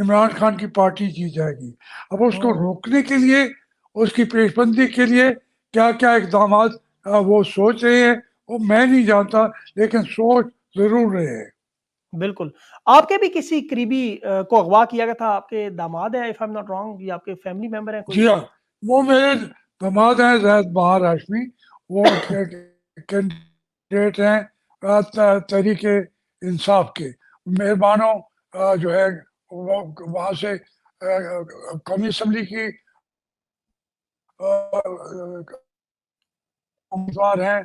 عمران خان کی پارٹی جیت جائے گی. اب اس کو ہوں، روکنے کے لیے, اس کی پیش بندی کے لیے کیا کیا اقدامات وہ سوچ رہے ہیں وہ میں نہیں جانتا, لیکن سوچ ضرور رہے ہیں. بالکل. آپ کے بھی کسی قریبی کو اغوا کیا گیا تھا, آپ کے داماد ہیں if I am not wrong, یا آپ کے فیملی ممبر ہیں کوئی؟ جی ہاں, وہ میرے داماد ہیں زاہد بہار ہاشمی, وہ کینڈیڈیٹ ہیں تحریک انصاف کے. مہربانوں جو ہے وہ وہاں سے قومی اسمبلی کی امیدوار ہیں.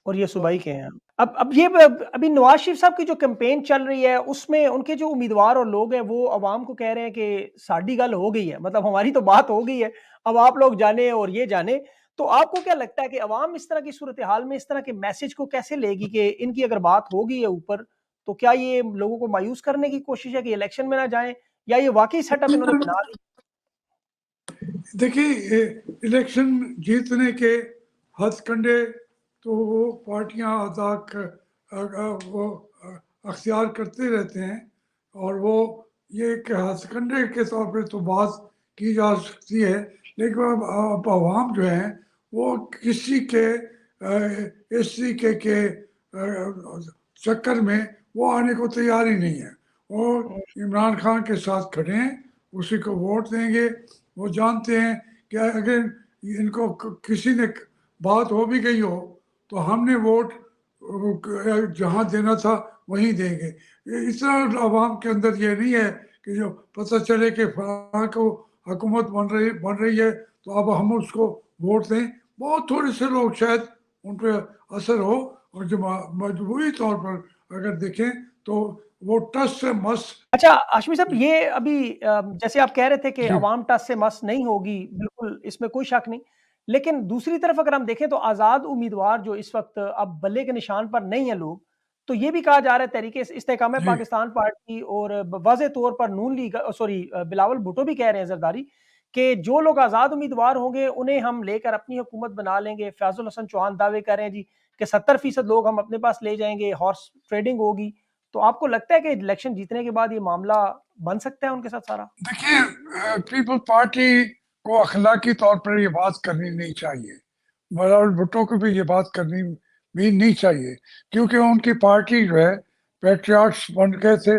اور یہ صوبائی کے ہیں. اب یہ ابھی نواز شریف صاحب کی جو کیمپین چل رہی ہے اس میں ان کے جو امیدوار اور لوگ ہیں وہ عوام کو کہہ رہے ہیں کہ ساڈی گل ہو گئی ہے, مطلب ہماری تو بات ہو گئی ہے, اب آپ لوگ جانے اور یہ جانے. تو آپ کو کیا لگتا ہے کہ عوام اس طرح کی صورتحال میں اس طرح کے میسج کو کیسے لے گی کہ ان کی اگر بات ہوگی ہے اوپر, تو کیا یہ لوگوں کو مایوس کرنے کی کوشش ہے کہ الیکشن میں نہ جائیں, یا یہ واقعی سیٹ اپ انہوں نے بنا لی؟ دیکھیے, الیکشن جیتنے کے ہتھ کنڈے تو وہ پارٹیاں وہ اختیار کرتے رہتے ہیں, اور وہ یہ کہ ہتھ کنڈے کے طور پہ تو بات کی جا سکتی ہے, لیکن اب عوام جو ہیں وہ کسی کے اس طریقے کے چکر میں وہ آنے کو تیار ہی نہیں ہے. وہ عمران خان کے ساتھ کھڑے ہیں, اسی کو ووٹ دیں گے. وہ جانتے ہیں کہ اگر ان کو کسی نے بات ہو بھی گئی ہو تو ہم نے ووٹ جہاں دینا تھا وہیں دیں گے. اس طرح عوام کے اندر یہ نہیں ہے کہ جو پتہ چلے کہ فلاں کو حکومت بن رہی ہے تو اب ہم اس کو ووٹ دیں. بہت تھوڑے سے لوگ شاید ان پہ اثر ہو, اور جو مجموعی طور پر اگر دیکھیں تو وہ ٹس سے مس. اچھا ہاشمی صاحب, یہ ابھی جیسے آپ کہہ رہے تھے کہ جی عوام ٹس سے مس نہیں ہوگی, بالکل اس میں کوئی شک نہیں, لیکن دوسری طرف اگر ہم دیکھیں تو آزاد امیدوار جو اس وقت اب بلے کے نشان پر نہیں ہیں لوگ, تو یہ بھی کہا جا رہا ہے تحریک استحکام جی پاکستان پارٹی اور واضح طور پر نون لیگ, سوری بلاول بھٹو بھی کہہ رہے ہیں زرداری, کہ جو لوگ آزاد امیدوار ہوں گے انہیں ہم لے کر اپنی حکومت بنا لیں گے. فیاض الحسن چوہان دعوے کر رہے ہیں جی کہ 70% لوگ ہم اپنے پاس لے جائیں گے, ہارس ٹریڈنگ ہوگی. تو آپ کو لگتا ہے کہ الیکشن جیتنے کے بعد یہ معاملہ بن سکتا ہے ان کے ساتھ سارا؟ دیکھیے, پیپل پارٹی کو اخلاقی طور پر یہ بات کرنی نہیں چاہیے, بلاول بھٹو کو بھی یہ بات کرنی بھی نہیں چاہیے, کیونکہ ان کی پارٹی جو ہے پیٹریاٹس بن گئے تھے.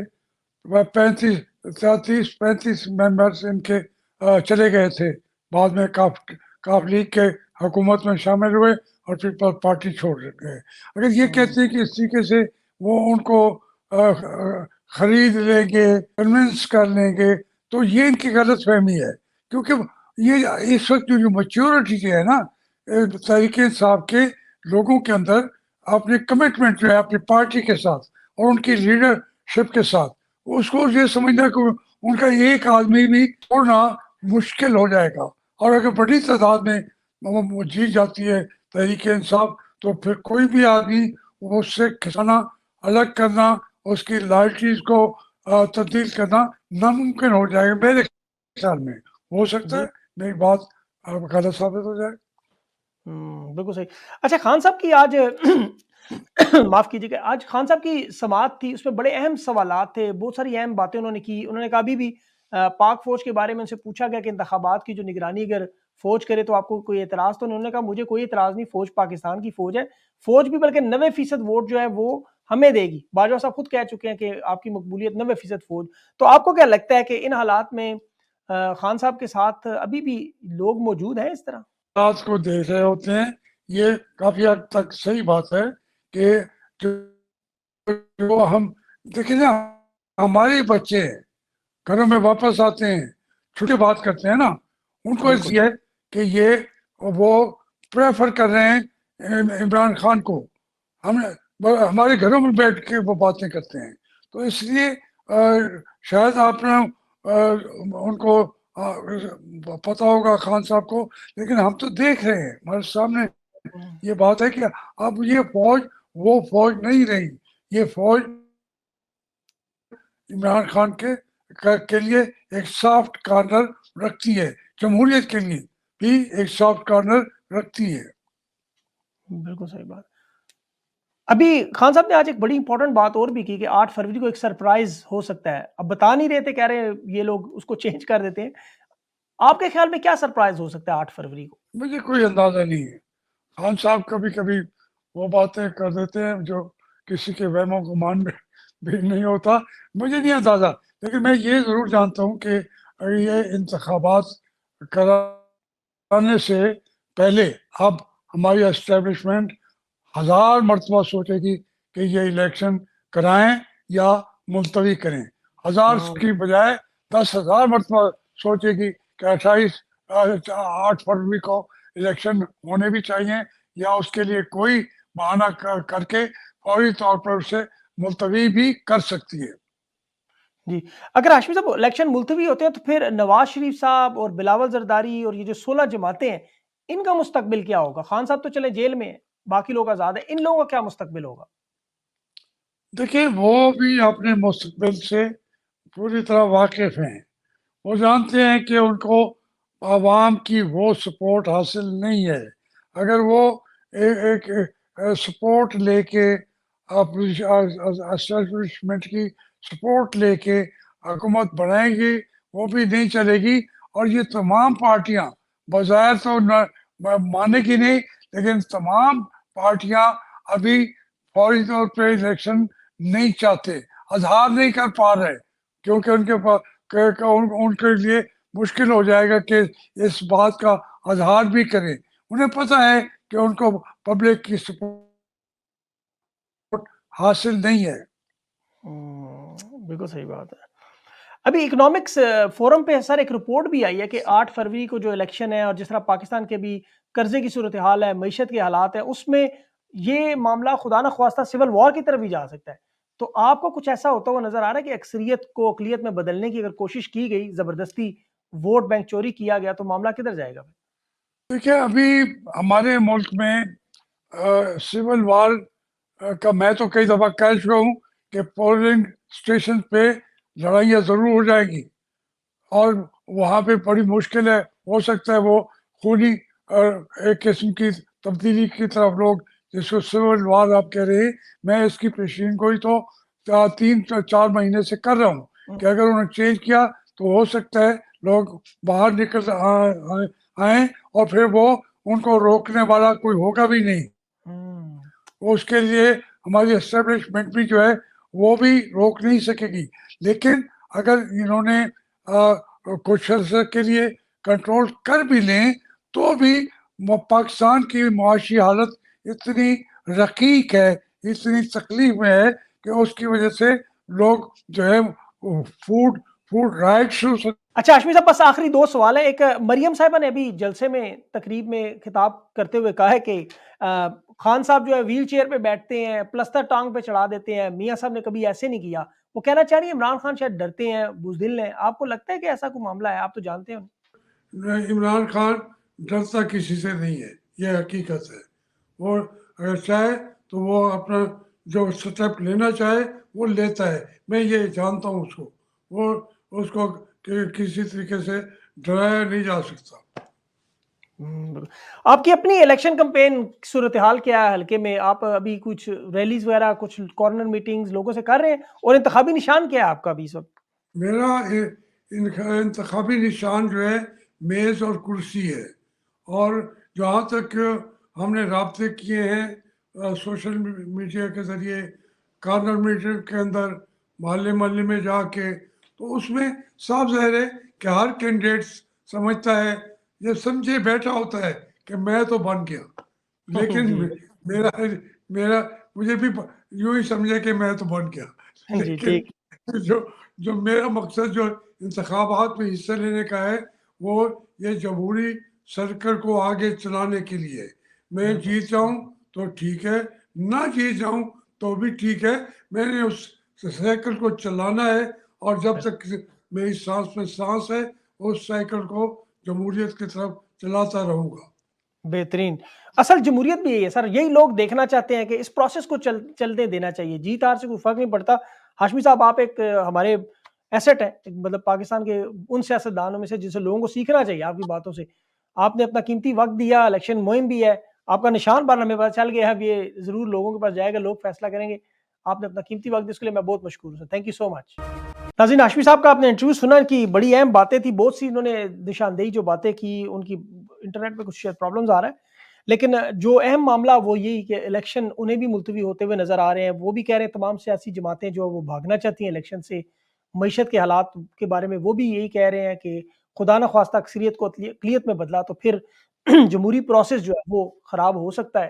35 ممبرس ان کے چلے گئے تھے, بعد میں کاف لیگ کے حکومت میں شامل ہوئے اور پیپل پارٹی چھوڑ گئے. اگر یہ کہتے ہیں کہ اس طریقے سے وہ ان کو خرید لیں گے, کنونس کر لیں گے, تو یہ ان کی غلط فہمی ہے. کیونکہ یہ اس وقت جو میچورٹی ہے نا تحریک انصاف کے لوگوں کے اندر, اپنی کمٹمنٹ جو ہے اپنی پارٹی کے ساتھ اور ان کی لیڈرشپ کے ساتھ, اس کو یہ سمجھنا کہ ان کا ایک آدمی بھی چھوڑنا مشکل ہو جائے گا. اور اگر بڑی تعداد میں وہ جیت جاتی ہے تحریک انصاف, تو پھر کوئی بھی آدمی اس سے کھسانا, الگ کرنا, اس کی لائلٹیز کو تبدیل کرنا ناممکن ہو جائے گا. میرے خیال میں ہو سکتا جی ہے میری بات غلط ثابت ہو جائے. بالکل صحیح. اچھا خان صاحب کی آج معاف کیجیے گا, آج خان صاحب کی سماعت تھی, اس میں بڑے اہم سوالات تھے, بہت ساری اہم باتیں انہوں نے کی. انہوں نے کہا ابھی بھی پاک فوج کے بارے میں ان سے پوچھا گیا کہ انتخابات کی جو نگرانی اگر فوج کرے تو آپ کو کوئی اعتراض تو نہیں. انہوں نے کہا مجھے کوئی اعتراض نہیں, فوج پاکستان کی فوج ہے, فوج بھی بلکہ 90% ووٹ جو ہے وہ ہمیں دے گی. باجوہ صاحب خود کہہ چکے ہیں کہ آپ کی مقبولیت 90% فوج. تو آپ کو کیا لگتا ہے کہ ان حالات میں خان صاحب کے ساتھ ابھی بھی لوگ موجود ہیں اس طرح؟ بات کو دیکھ رہے ہوتے ہیں, یہ کافی حد تک صحیح بات ہے کہ جو ہم دیکھیں نا, ہمارے بچے گھروں میں واپس آتے ہیں, چھوٹے بات کرتے ہیں نا, ان کو اس بالکل لیے کہ یہ وہ پریفر کر رہے ہیں عمران خان کو. ہمارے گھروں میں بیٹھ کے وہ باتیں کرتے ہیں, تو اس لیے شاید آپ نے ان کو پتا ہوگا خان صاحب کو, لیکن ہم تو دیکھ رہے ہیں ہمارے سامنے یہ بات ہے کہ اب یہ فوج وہ فوج نہیں رہی. یہ فوج عمران خان کے لیے ایک سافٹ کارنر رکھتی ہے, جمہوریت کے لیے بھی ایک سافٹ کارنر رکھتی ہے. بالکل صحیح بات. ابھی خان صاحب نے آج ایک بڑی امپورٹنٹ بات اور بھی کی کہ 8 فروری کو ایک سرپرائز ہو سکتا ہے. اب بتا نہیں رہے تھے, کہہ رہے ہیں یہ لوگ اس کو چینج کر دیتے ہیں. آپ کے خیال میں کیا سرپرائز ہو سکتا ہے 8 فروری کو؟ مجھے کوئی اندازہ نہیں ہے. خان صاحب کبھی کبھی وہ باتیں کر دیتے ہیں جو کسی کے وہم و گمان میں بھی نہیں ہوتا. مجھے نہیں اندازہ, لیکن میں یہ ضرور جانتا ہوں کہ یہ انتخابات کرانے سے پہلے اب ہماری اسٹیبلشمنٹ 1000 مرتبہ سوچے گی کہ یہ الیکشن کرائیں یا ملتوی کریں. 1000 کی بجائے 10,000 مرتبہ سوچے گی کہ 8 فروری کو الیکشن ہونے بھی چاہیے یا اس کے لیے کوئی بہانہ کر کے فوری طور پر اسے ملتوی بھی کر سکتی ہے. جی, اگر ہاشمی صاحب الیکشن ملتوی ہوتے ہیں تو پھر نواز شریف صاحب اور بلاول زرداری اور یہ جو 16 جماعتیں ہیں, ان کا مستقبل کیا ہوگا؟ خان صاحب تو چلے جیل میں ہیں, باقی لوگ آزاد ہیں, ان لوگوں کا کیا مستقبل ہوگا؟ دیکھیں, وہ بھی اپنے مستقبل سے پوری طرح واقف ہیں. وہ جانتے ہیں کہ ان کو عوام کی وہ سپورٹ حاصل نہیں ہے. اگر وہ ایک سپورٹ لے کے اسٹیبلشمنٹ کی سپورٹ لے کے حکومت بنائیں گے, وہ بھی نہیں چلے گی. اور یہ تمام پارٹیاں بظاہر تو مانے گی نہیں, لیکن تمام پارٹیاں ابھی فوری طور پہ الیکشن نہیں چاہتے, اظہار نہیں کر پا رہے, کیونکہ ان کے پاس ان کے لیے مشکل ہو جائے گا کہ اس بات کا اظہار بھی کریں. انہیں پتہ ہے کہ ان کو پبلک کی سپورٹ حاصل نہیں ہے. بالکل صحیح بات ہے. ابھی اکنامکس فورم پہ سر ایک رپورٹ بھی آئی ہے کہ 8 فروری کو جو الیکشن ہے اور جس طرح پاکستان کے بھی قرضے کی صورتحال ہے, معیشت کے حالات ہیں, اس میں یہ معاملہ خدا نہ خواستہ سول وار کی طرف بھی جا سکتا ہے. تو آپ کو کچھ ایسا ہوتا ہوا نظر آ رہا ہے کہ اکثریت کو اقلیت میں بدلنے کی اگر کوشش کی گئی, زبردستی ووٹ بینک چوری کیا گیا, تو معاملہ کدھر جائے گا؟ دیکھیں, ابھی ہمارے ملک میں سول وار کا میں تو کئی دفعہ کہہ چکا ہوں کہ پولنگ اسٹیشن پہ لڑائیاں ضرور ہو جائیں گی, اور وہاں پہ بڑی مشکل ہے, ہو سکتا ہے وہ خونی ایک قسم کی تبدیلی کی طرف لوگ, جس کو سول وار آپ کہہ رہے ہیں, میں اس کی پیشین گوئی تو 3-4 مہینے سے کر رہا ہوں کہ اگر انہوں نے چینج کیا تو ہو سکتا ہے لوگ باہر نکل آئیں, اور پھر وہ ان کو روکنے والا کوئی ہوگا بھی نہیں. اس کے لیے ہماری اسٹیبلشمنٹ بھی جو ہے وہ بھی روک نہیں سکے گی. لیکن اگر انہوں نے کچھ عرصے کے لیے کنٹرول کر بھی لیں تو بھی پاکستان کی معاشی حالت اتنی رقیق ہے, اتنی تکلیف میں ہے کہ اس کی وجہ سے لوگ جو ہے فوڈ رائٹ شروع. اچھا ہاشمی صاحب, بس آخری 2 سوال ہیں. ایک مریم صاحبہ نے ابھی جلسے میں تقریب میں خطاب کرتے ہوئے کہا ہے کہ خان صاحب جو ہے ویل چیئر پہ بیٹھتے ہیں, پلستر ٹانگ پہ چڑھا دیتے ہیں, میاں صاحب نے کبھی ایسے نہیں کیا. وہ کہنا چاہ رہی ہے عمران خان شاید ڈرتے ہیں, بزدل ہیں. آپ کو لگتا ہے کہ ایسا کوئی معاملہ ہے؟ آپ تو جانتے ہیں. عمران خان ڈرتا کسی سے نہیں ہے, یہ حقیقت ہے. وہ اگر چاہے تو وہ اپنا جو سٹیپ لینا چاہے وہ لیتا ہے. میں یہ جانتا ہوں اس کو, وہ اس کو کسی طریقے سے ڈرایا نہیں جا سکتا. آپ کی اپنی الیکشن کمپین صورتحال کیا ہے حلقے میں؟ آپ ابھی کچھ ریلیز وغیرہ, کچھ کارنر میٹنگز لوگوں سے کر رہے ہیں, اور انتخابی نشان کیا ہے آپ کا ابھی اس وقت؟ میرا انتخابی نشان جو ہے میز اور کرسی ہے, اور جہاں تک ہم نے رابطے کیے ہیں سوشل میڈیا کے ذریعے, کارنر میٹنگ کے اندر, محلے محلے میں جا کے, تو اس میں صاف ظاہر ہے کہ ہر کینڈیڈیٹ سمجھتا ہے, یہ سمجھے بیٹھا ہوتا ہے کہ میں تو بن گیا, لیکن میرا مجھے بھی یوں ہی سمجھے کہ میں تو بن گیا. جی لیکن ٹھیک. جو میرا مقصد جو انتخابات میں حصہ لینے کا ہے وہ یہ جمہوری سرکل کو آگے چلانے کے لیے. میں جیت جاؤں تو ٹھیک ہے, نہ جیت جاؤں تو بھی ٹھیک ہے, میں نے اس سائیکل کو چلانا ہے, اور جب تک میری سانس میں سانس ہے اس سائیکل کو جمہوریت کی طرف چلاتا رہوں گا. بہترین. اصل جمہوریت بھی یہی ہے سر, یہی لوگ دیکھنا چاہتے ہیں کہ اس پروسیس کو چلتے دینا چاہیے, جیت ہار سے کوئی فرق نہیں پڑتا. ہاشمی صاحب, آپ ایک ہمارے ایسٹ ہے, مطلب پاکستان کے ان سیاستدانوں میں سے جن سے لوگوں کو سیکھنا چاہیے آپ کی باتوں سے. آپ نے اپنا قیمتی وقت دیا, الیکشن مہم بھی ہے, آپ کا نشان بارنا ہمیں پتہ چل گیا ہے، اب یہ ضرور لوگوں کے پاس جائے گا، لوگ فیصلہ کریں گے. آپ نے اپنا قیمتی وقت دیا، اس کے لیے میں بہت مشکور ہوں. تھینک یو سو مچ. ناظرین، ہاشمی صاحب کا آپ نے انٹرویو سنا کہ بڑی اہم باتیں تھی، بہت سی انہوں نے نشاندہی جو باتیں کی، ان کی انٹرنیٹ پہ کچھ شاید پرابلمز آ رہا ہے، لیکن جو اہم معاملہ وہ یہی کہ الیکشن انہیں بھی ملتوی ہوتے ہوئے نظر آ رہے ہیں. وہ بھی کہہ رہے ہیں تمام سیاسی جماعتیں جو وہ بھاگنا چاہتی ہیں الیکشن سے، معیشت کے حالات کے بارے میں وہ بھی یہی کہہ رہے ہیں کہ خدا نخواستہ اکثریت کو اقلیت میں بدلا تو پھر جمہوری پروسیس جو ہے وہ خراب ہو سکتا ہے.